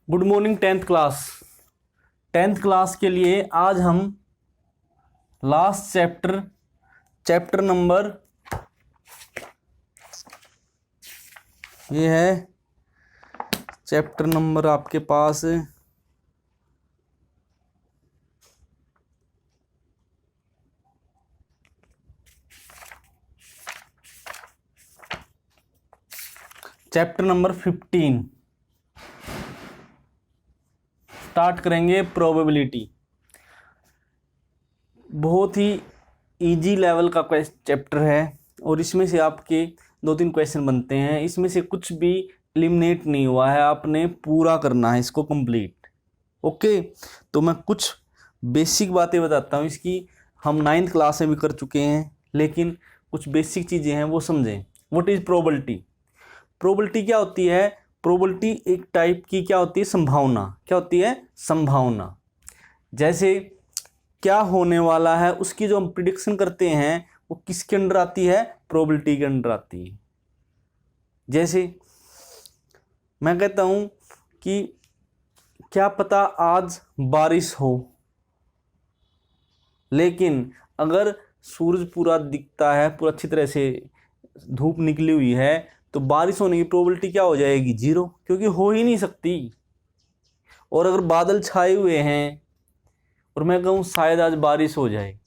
Good morning tenth class. Tenth class के लिए आज हम लास्ट चैप्टर नंबर ये है चैप्टर नंबर आपके पास चैप्टर नंबर 15 स्टार्ट करेंगे। प्रोबेबिलिटी बहुत ही इजी लेवल का चैप्टर है और इसमें से आपके 2-3 क्वेश्चन बनते हैं। इसमें से कुछ भी एलिमिनेट नहीं हुआ है, आपने पूरा करना है इसको कंप्लीट। ओके, तो मैं कुछ बेसिक बातें बताता हूँ इसकी। हम 9th क्लास में भी कर चुके हैं, लेकिन कुछ बेसिक चीज़ें हैं वो समझें। What is probability? प्रोबेबिलिटी क्या होती है? प्रोबेबिलिटी एक टाइप की क्या होती है? संभावना। क्या होती है? संभावना। जैसे क्या होने वाला है उसकी जो हम प्रिडिक्शन करते हैं वो किसके अंडर आती है? प्रोबेबिलिटी के अंडर आती है। जैसे मैं कहता हूं कि क्या पता आज बारिश हो, लेकिन अगर सूरज पूरा दिखता है, पूरा अच्छी तरह से धूप निकली हुई है, तो बारिश होने की प्रोबेबिलिटी क्या हो जाएगी? 0, क्योंकि हो ही नहीं सकती। और अगर बादल छाए हुए हैं और मैं कहूँ शायद आज बारिश हो जाए,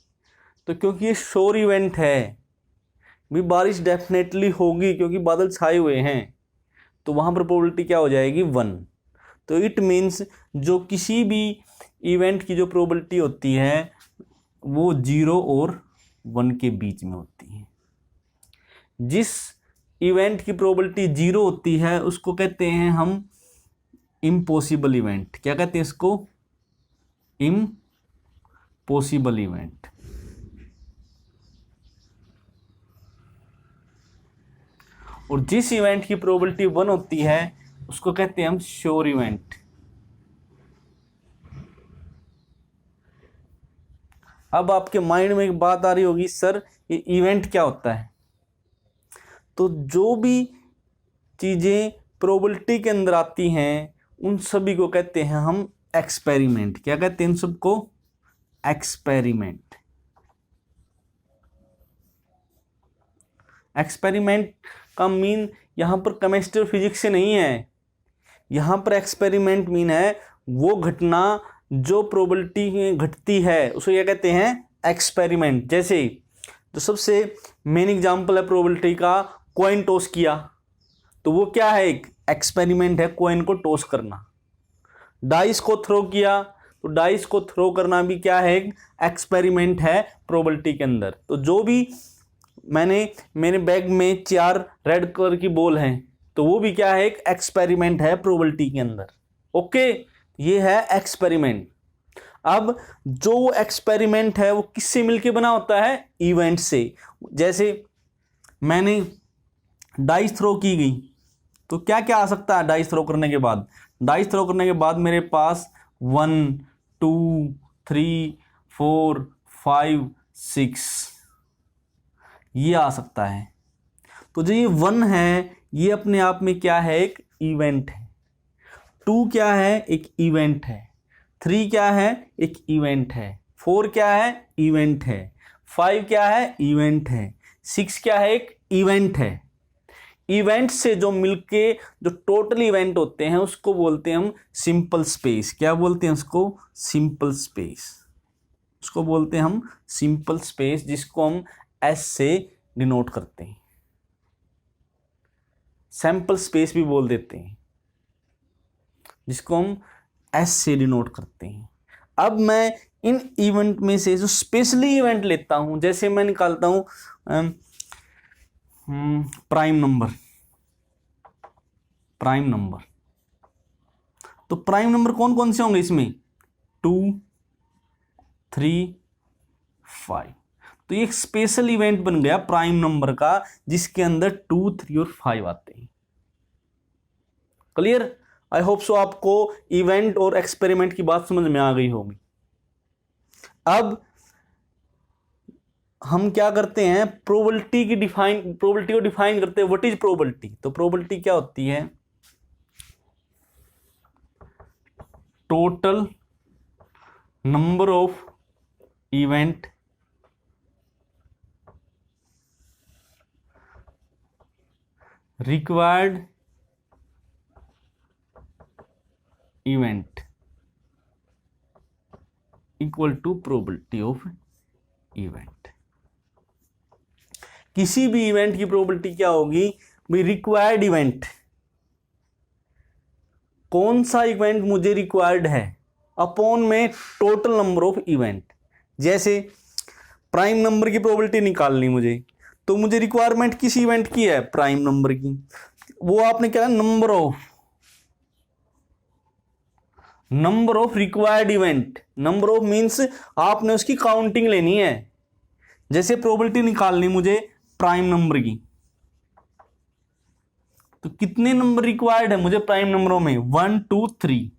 तो क्योंकि ये श्योर इवेंट है, भी बारिश डेफिनेटली होगी क्योंकि बादल छाए हुए हैं, तो वहाँ पर प्रोबेबिलिटी क्या हो जाएगी? 1। तो इट मीन्स जो किसी भी इवेंट की जो प्रोबेबिलिटी होती है वो 0 और 1 के बीच में होती है। जिस इवेंट की प्रोबेबिलिटी 0 होती है उसको कहते हैं हम इम्पॉसिबल इवेंट। क्या कहते हैं इसको? Impossible event. और जिस इवेंट की प्रोबेबिलिटी 1 होती है उसको कहते हैं हम श्योर इवेंट। अब आपके माइंड में एक बात आ रही होगी, सर ये इवेंट क्या होता है? तो जो भी चीजें प्रोबेबिलिटी के अंदर आती हैं उन सभी को कहते हैं हम एक्सपेरिमेंट। क्या कहते हैं इन सबको? एक्सपेरिमेंट। एक्सपेरिमेंट का मीन यहां पर केमिस्ट्री और फिजिक्स से नहीं है। यहां पर एक्सपेरिमेंट मीन है वो घटना जो प्रोबेबिलिटी में घटती है उसको क्या कहते हैं? एक्सपेरिमेंट। जैसे जो सबसे मेन एग्जांपल है प्रोबेबिलिटी का, कॉइन टॉस किया, तो वो क्या है? एक एक्सपेरिमेंट है, कॉइन को टॉस करना। डाइस को थ्रो किया, तो डाइस को थ्रो करना भी क्या है? एक एक्सपेरिमेंट है प्रोबेबिलिटी के अंदर। तो जो भी मेरे बैग में 4 रेड कलर की बॉल हैं, तो वो भी क्या है? एक एक्सपेरिमेंट है प्रोबेबिलिटी के अंदर। ओके, ये है एक्सपेरिमेंट। अब जो एक्सपेरिमेंट है वो किससे मिलके बना होता है? इवेंट से। जैसे मैंने डाइस थ्रो की गई, तो क्या क्या आ सकता है डाइस थ्रो करने के बाद? डाइस थ्रो करने के बाद मेरे पास 1 2 3 4 5 6 ये आ सकता है। तो जो ये 1 है ये अपने आप में क्या है? एक इवेंट है। 2 क्या है? एक इवेंट है। 3 क्या है? एक इवेंट है। 4 क्या है? इवेंट है। 5 क्या है? इवेंट है। 6 क्या है? एक इवेंट है। इवेंट से जो मिलके जो टोटल इवेंट होते हैं उसको बोलते हैं हम सिंपल स्पेस। क्या बोलते हैं उसको? Simple space. उसको बोलते हैं हम सिंपल स्पेस, जिसको हम एस से डिनोट करते हैं। सैंपल स्पेस भी बोल देते हैं, जिसको हम एस से डिनोट करते हैं। अब मैं इन इवेंट में से जो स्पेशली इवेंट लेता हूं, जैसे मैं निकालता हूं प्राइम नंबर। तो प्राइम नंबर कौन कौन से होंगे इसमें? 2 3 5। तो ये एक स्पेशल इवेंट बन गया प्राइम नंबर का, जिसके अंदर 2 3 और 5 आते हैं। क्लियर? आई होप सो आपको इवेंट और एक्सपेरिमेंट की बात समझ में आ गई होगी। अब हम क्या करते हैं? प्रोबेबिलिटी को डिफाइन करते हैं। What is probability? तो प्रोबेबिलिटी क्या होती है? Total number of event required event equal to probability of event. किसी भी इवेंट की प्रोबेबिलिटी क्या होगी भाई, रिक्वायर्ड इवेंट, कौन सा इवेंट मुझे रिक्वायर्ड है, अपॉन में टोटल नंबर ऑफ इवेंट। जैसे प्राइम नंबर की प्रोबेबिलिटी निकालनी मुझे, तो मुझे रिक्वायरमेंट किस इवेंट की है, प्राइम नंबर की। वो आपने क्या है, number of required event. Number of means आपने उसकी काउंटिंग लेनी है। जैसे प्रोबेबिलिटी निकालनी मुझे प्राइम नंबर की, तो कितने नंबर रिक्वायर्ड है मुझे प्राइम नंबरों में, 1 2 3,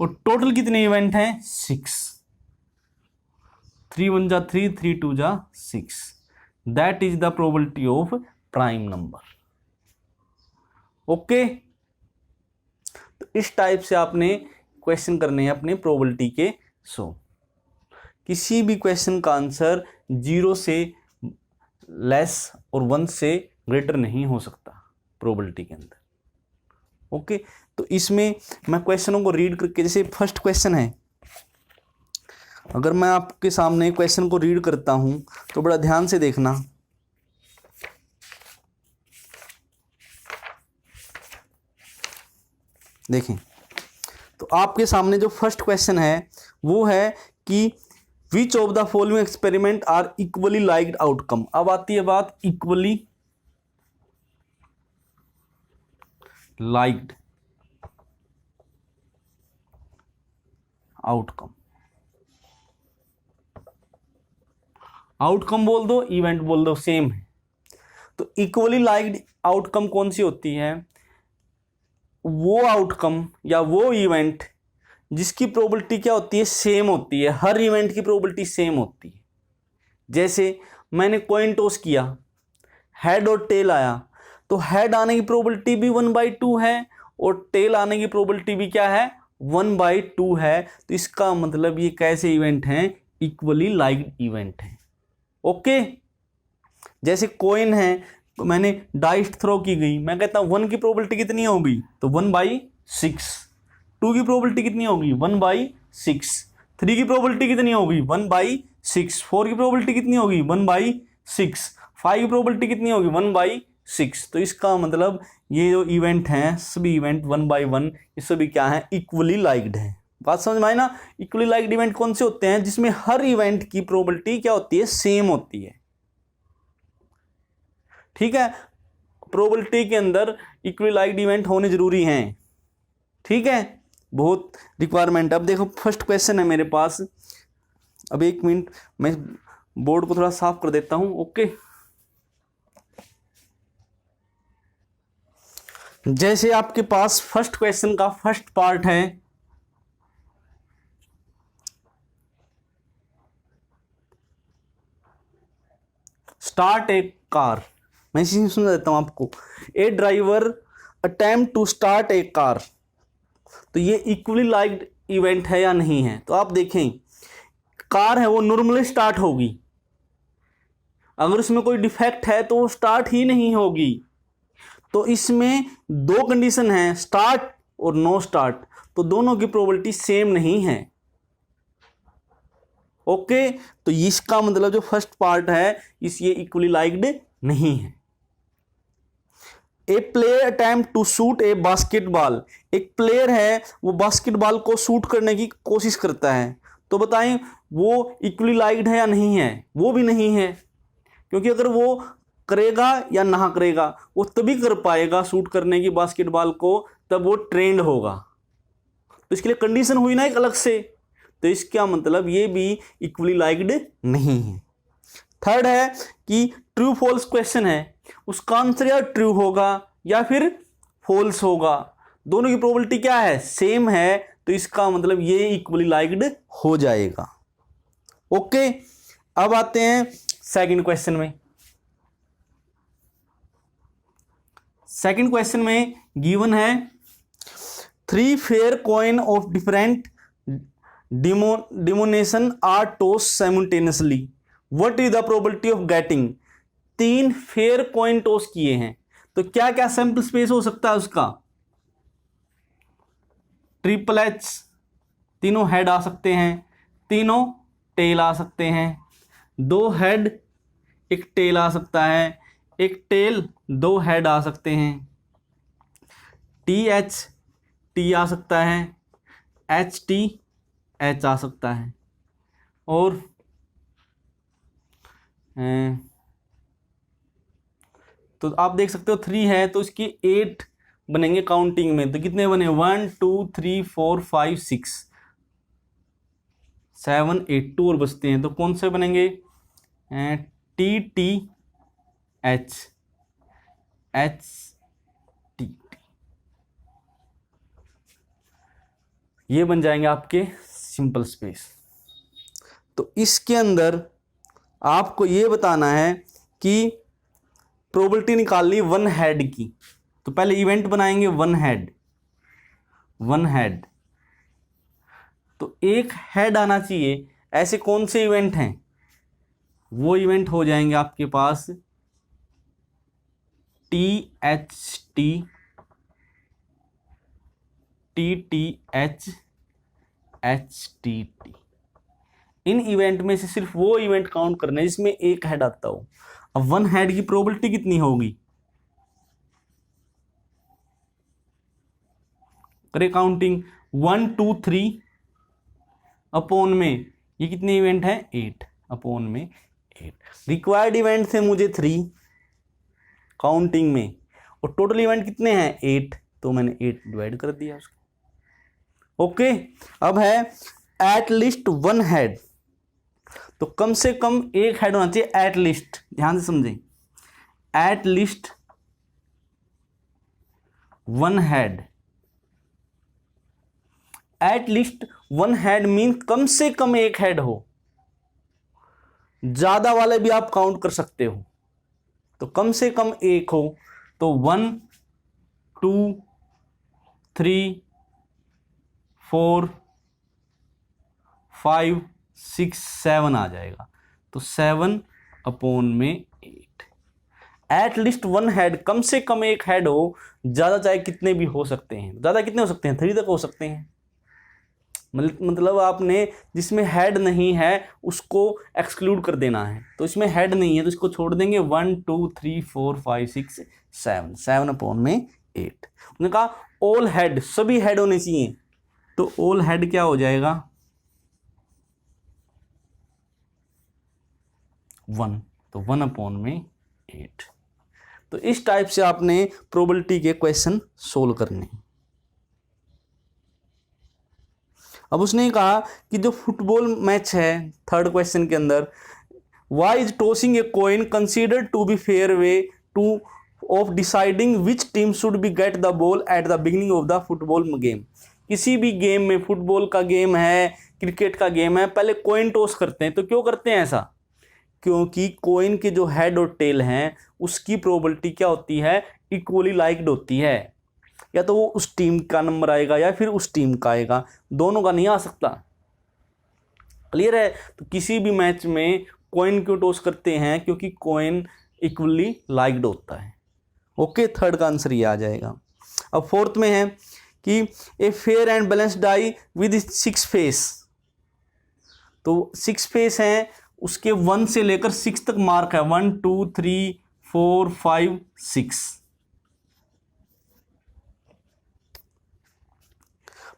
और टोटल कितने इवेंट हैं, 6। 3 1 जा 3, 3 2 जा 6, that is the probability of prime number. Okay, तो इस टाइप से आपने क्वेश्चन करने हैं अपने प्रोबेबिलिटी के। सो किसी भी क्वेश्चन का आंसर 0 से लेस और 1 से ग्रेटर नहीं हो सकता प्रोबेबिलिटी के अंदर। ओके, तो इसमें मैं क्वेश्चनों को रीड करके, जैसे फर्स्ट क्वेश्चन है, अगर मैं आपके सामने क्वेश्चन को रीड करता हूं तो बड़ा ध्यान से देखना। देखें, तो आपके सामने जो फर्स्ट क्वेश्चन है वो है कि which of the following experiment are equally liked outcome. अब आती है बात इक्वली लाइक्ड आउटकम। आउटकम बोल दो, इवेंट बोल दो, सेम है। तो इक्वली लाइक्ड आउटकम कौन सी होती है, वो आउटकम या वो इवेंट जिसकी प्रोबेबिलिटी क्या होती है, सेम होती है। हर इवेंट की प्रोबेबिलिटी सेम होती है। जैसे मैंने कॉइन टॉस किया, हेड और टेल आया, तो हेड आने की प्रोबेबिलिटी भी 1/2 है और टेल आने की प्रोबेबिलिटी भी क्या है, 1/2 है। तो इसका मतलब ये कैसे इवेंट हैं, इक्वली लाइक्ड इवेंट हैं। ओके, जैसे कॉइन है, तो मैंने डाइस थ्रो की गई, मैं कहता हूं 1 की प्रोबेबिलिटी कितनी होगी, तो 1/6। 2 की प्रोबेबिलिटी कितनी होगी, 1/6। 3 की प्रोबेबिलिटी कितनी होगी, 1/6। 4 की प्रोबेबिलिटी कितनी होगी, 1/6। 5 की प्रोबेबिलिटी कितनी होगी, 1/6। तो इसका मतलब ये जो इवेंट हैं, सभी इवेंट 1/1, ये सभी क्या है, इक्वली लाइक्ड है। बात समझ में आई ना। इक्वली लाइक्ड इवेंट कौन से होते हैं, जिसमें हर इवेंट की प्रोबेबिलिटी क्या होती है, सेम होती है। ठीक है, प्रोबेबिलिटी के अंदर इक्वली लाइक्ड इवेंट होने जरूरी हैं। ठीक है, बहुत रिक्वायरमेंट। अब देखो फर्स्ट क्वेश्चन है मेरे पास। अब 1 मिनट मैं बोर्ड को थोड़ा साफ कर देता हूं। ओके, जैसे आपके पास फर्स्ट क्वेश्चन का फर्स्ट पार्ट है, स्टार्ट ए कार। मैं इसी सुन देता हूं आपको। A driver attempt to start a car, तो ये इक्वली लाइक्ड इवेंट है या नहीं है। तो आप देखें, कार है वो नॉर्मली स्टार्ट होगी, अगर उसमें कोई डिफेक्ट है तो वो स्टार्ट ही नहीं होगी। तो इसमें 2 कंडीशन है, स्टार्ट और नो स्टार्ट, तो दोनों की प्रोबेबिलिटी सेम नहीं है। ओके, तो इसका मतलब जो फर्स्ट पार्ट है इस ये इक्वली लाइक्ड नहीं है। A player attempt to shoot a basketball, एक प्लेयर है वो बास्केटबॉल को शूट करने की कोशिश करता है, तो बताएं वो इक्वली लाइक्ड है या नहीं है, वो भी नहीं है। क्योंकि अगर वो करेगा या ना करेगा, वो तभी कर पाएगा शूट करने की बास्केटबॉल को, तब वो ट्रेंड होगा। तो इसके लिए कंडीशन हुई ना एक अलग से, तो इसका मतलब ये भी इक्वली लाइक्ड नहीं है। थर्ड है कि ट्रू फॉल्स क्वेश्चन है, उसका आंसर या ट्रू होगा या फिर फॉल्स होगा, दोनों की प्रोबेबिलिटी क्या है, सेम है, तो इसका मतलब ये इक्वली लाइक्ड हो जाएगा। ओके, अब आते हैं सेकंड क्वेश्चन में। सेकंड क्वेश्चन में गिवन है 3 fair coin of different denomination are toss simultaneously, what is the probability of getting? 3 fair coin toss किए हैं, तो क्या क्या सैंपल स्पेस हो सकता है उसका? ट्रिपल एच, तीनों हेड आ सकते हैं, तीनों टेल आ सकते हैं, 2 हेड 1 टेल आ सकता है, 1 टेल 2 हेड आ सकते हैं, टी एच टी आ सकता है, एच टी एच आ सकता है, और तो आप देख सकते हो 3 है तो इसकी 8 बनेंगे काउंटिंग में, तो कितने बने? 1 2 3 4 5 6 7 8, 2 और बचते हैं, तो कौन से बनेंगे? T T H H T T, ये बन जाएंगे आपके सिंपल स्पेस। तो इसके अंदर आपको ये बताना है कि प्रोबेबिलिटी निकालनी 1 हेड की, तो पहले इवेंट बनाएंगे 1 हेड, 1 हेड, तो 1 हेड आना चाहिए। ऐसे कौन से इवेंट हैं? वो इवेंट हो जाएंगे आपके पास T H T, T T H, H T T. इन इवेंट में से सिर्फ वो इवेंट काउंट करना है जिसमें 1 हेड आता हो। अब 1 हेड की प्रोबेबिलिटी कितनी होगी? करें काउंटिंग, 1 2 3 अपॉन में ये कितने इवेंट है? 8 अपॉन में 8। रिक्वायर्ड इवेंट थे मुझे 3 काउंटिंग में, और टोटल इवेंट कितने हैं? 8, तो मैंने 8 डिवाइड कर दिया उसको। ओके, अब है एट लीस्ट 1 हेड, तो कम से कम 1 हेड होना चाहिए एट लीस्ट, ध्यान से समझें, at least 1 head. At least 1 head mean कम से कम 1 हेड हो, ज्यादा वाले भी आप काउंट कर सकते हो, तो कम से कम 1 हो, तो 1 2 3 4 5 6 7 आ जाएगा, तो 7 अपॉन में 8। एट लीस्ट 1 हेड, कम से कम 1 हेड हो, ज्यादा चाहे कितने भी हो सकते हैं। ज्यादा कितने हो सकते हैं? 3 तक हो सकते हैं। मतलब आपने जिसमें हेड नहीं है उसको एक्सक्लूड कर देना है, तो इसमें हेड नहीं है तो इसको छोड़ देंगे। 1 2 3 4 5 6 7, 7 अपॉन में 8। उन्होंने कहा ऑल हेड, सभी हेड होने चाहिए, तो ऑल हेड क्या हो जाएगा? 1, तो 1 अपॉन में 8। तो इस टाइप से आपने प्रोबेबिलिटी के क्वेश्चन सोल्व करने। अब उसने कहा कि जो फुटबॉल मैच है, 3rd क्वेश्चन के अंदर, why is tossing a coin considered to be fair way to of deciding which team should be get the ball at the beginning of the football game. किसी भी game में, football का game है, cricket का game है, पहले coin toss करते हैं। तो क्यों करते हैं ऐसा? क्योंकि कॉइन के जो हेड और टेल हैं उसकी प्रोबेबिलिटी क्या होती है? इक्वली लाइक्ड होती है, या तो वो उस टीम का नंबर आएगा या फिर उस टीम का आएगा, दोनों का नहीं आ सकता। क्लियर है? तो किसी भी मैच में कॉइन क्यों टॉस करते हैं? क्योंकि कॉइन इक्वली लाइक्ड होता है। ओके, 3rd का आंसर ये आ जाएगा। अब 4th में है कि a fair and balance die with 6 face, तो 6 फेस हैं, उसके 1 से लेकर 6 तक मार्क है, 1 2 3 4 5 6।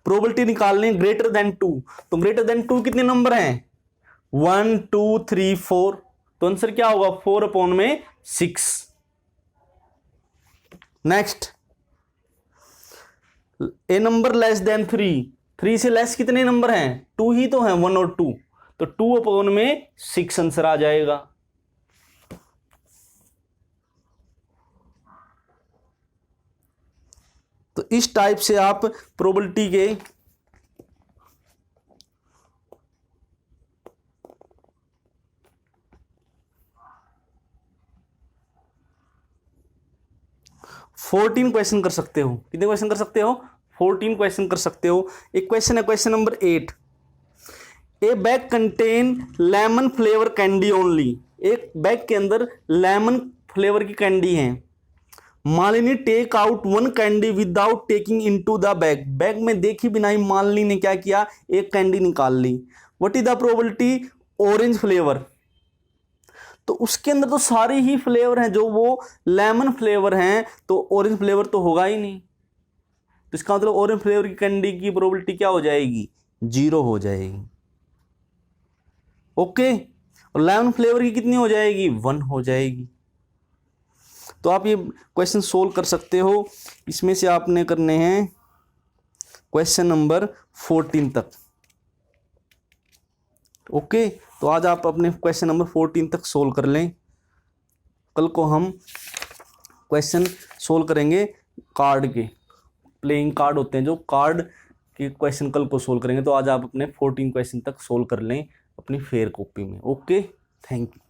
प्रोबेबिलिटी निकालनी ग्रेटर देन 2, तो ग्रेटर देन 2 कितने नंबर हैं? 1 2 3 4, तो आंसर क्या होगा? 4 अपॉन में 6। नेक्स्ट, ए नंबर लेस देन 3, 3 से लेस कितने नंबर हैं? 2 ही तो हैं, 1 और 2, तो 2 अपॉन में 6 आंसर आ जाएगा। तो इस टाइप से आप प्रोबेबिलिटी के फोर्टीन क्वेश्चन कर सकते हो। कितने क्वेश्चन कर सकते हो? 14 क्वेश्चन कर सकते हो। एक क्वेश्चन है, question number 8, a bag contain lemon flavour candy only. एक बैग के अंदर लेमन फ्लेवर की कैंडी है। Malini take out one candy without taking into the bag. Bag में देखी बिना ही मालिनी ने क्या किया, एक कैंडी निकाल ली। What is the probability orange flavour. तो उसके अंदर तो सारे ही फ्लेवर हैं, जो वो लेमन फ्लेवर हैं, तो ऑरेंज फ्लेवर तो होगा ही नहीं। तो इसका मतलब ऑरेंज फ्लेवर की कैंडी की प्रोबेबिलिटी क्या हो जाएगी, 0 हो जाएगी। ओके, और लेमन फ्लेवर की कितनी हो जाएगी, 1 हो जाएगी। तो आप ये क्वेश्चन सोल्व कर सकते हो। इसमें से आपने करने हैं क्वेश्चन नंबर 14 तक। ओके, तो आज आप अपने क्वेश्चन नंबर 14 तक सोल्व कर लें। कल को हम क्वेश्चन सोल्व करेंगे कार्ड के, प्लेइंग कार्ड होते हैं जो, कार्ड के क्वेश्चन कल को सोल्व करेंगे। तो आज आप अपने 14 क्वेश्चन तक सोल्व कर लें अपनी फेयर कॉपी में। Okay, thank you.